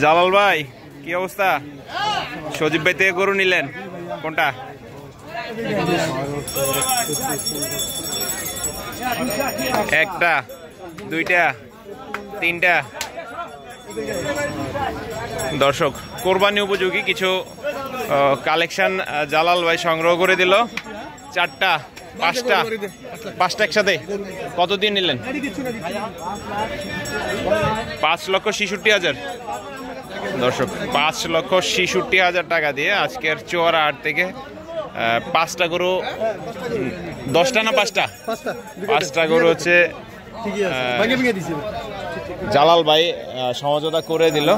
জালাল ভাই কি অবস্থা? সজীব ভাই থেকে গরু নিলেন কোনটা? একটা, দুইটা, তিনটা। দর্শক, কোরবানি উপযোগী কিছু কালেকশন জালাল ভাই সংগ্রহ করে দিল। চারটা, পাঁচটা একসাথে। কত দিয়ে নিলেন? 5,66,000। দর্শক, 5,66,000 টাকা দিয়ে আজকের চুয়ারা হাট থেকে 5টা গরু, 10টা না 5টা গরু হচ্ছে জালাল ভাই সমঝোতা করে দিল।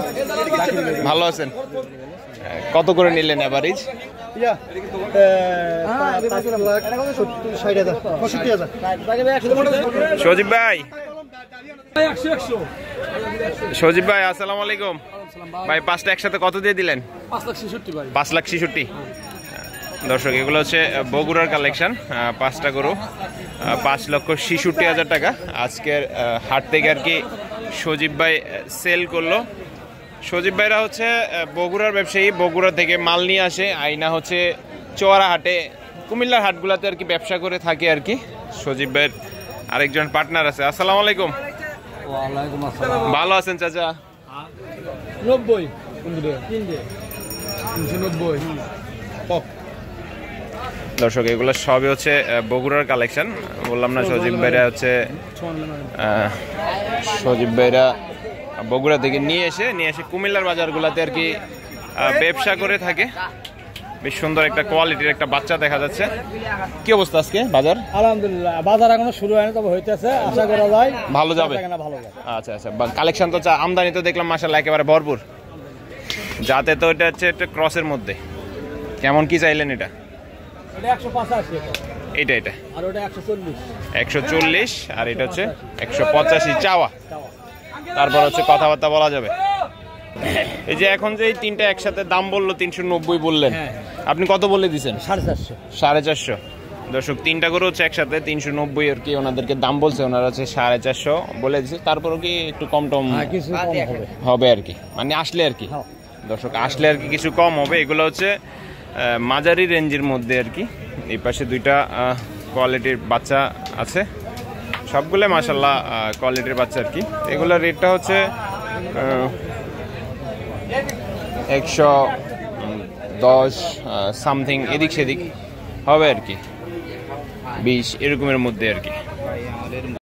ভালো আছেন? কত করে নিলেন এভারেজ? সজীব ভাই আসসালামু আলাইকুম ভাই। 5টা একসাথে কত দিয়ে দিলেন? 5,66,000। দর্শক, এগুলো হচ্ছে বগুড়ার কালেকশন। 5টা গরু, 5,66,000 টাকা আজকের হাট থেকে আর কি সজীব ভাই সেল করলো। সজীব ভাইরা হচ্ছে বগুড়ার ব্যবসায়ী, বগুড়া থেকে মাল নিয়ে আসে, আইনা হচ্ছে চোয়ারা হাটে, কুমিল্লার হাটগুলাতে আর কি ব্যবসা করে থাকে আর কি। সজীব ভাইয়ের আরেকজন পার্টনার আছে। আসসালামু আলাইকুম। ভালো আছেন চাচা? 90। দর্শক, এগুলো সবই হচ্ছে বগুড়ার কালেকশন। বললাম না সজীব ভাইরা হচ্ছে বগুড়া থেকে নিয়ে এসে কুমিল্লার বাজারগুলোতে আর কি ব্যবসা করে থাকে। বেশ সুন্দর একটা কোয়ালিটির একটা বাচ্চা দেখা যাচ্ছে। কি অবস্থা আজকে বাজার? আলহামদুলিল্লাহ, বাজার এখনো শুরু হয়নি, তবে হইতেছে, আশা করা যায় ভালো যাবে। আচ্ছা, কালেকশন তো আমদানি তো দেখলাম মাশাআল্লাহ একেবারে ভরপুর। যাতে তো এটা হচ্ছে একটা ক্রসের মধ্যে। কেমন কি চাইলেন এটা? 185। এটা আর ওটা 140 আর এটা হচ্ছে 185 চাওয়া। তারপর হচ্ছে কথাবার্তা বলা যাবে। এই যে এখন যে এই তিনটা একসাথে দাম বললো 390 বললেন, আপনি কত বলে দিচ্ছেন? 450। দর্শক, তিনটা করে হচ্ছে একসাথে 390 আর কি ওনাদেরকে দাম বলছে। ওনারা হচ্ছে 450 বলে দিচ্ছে। তারপরও কি একটু কম টম হবে আর কি, মানে আসলে আর কি। দর্শক, আসলে আর কি কিছু কম হবে। এগুলো হচ্ছে মাঝারি রেঞ্জের মধ্যে আর কি। এই পাশে দুইটা কোয়ালিটির বাচ্চা আছে, সবগুলো মাশাআল্লাহ কোয়ালিটির বাচ্চা আর কি। এগুলোর রেটটা হচ্ছে 110 সামথিং, এদিক সেদিক হবে আর কি, 20 এরকমের মধ্যে আর কি।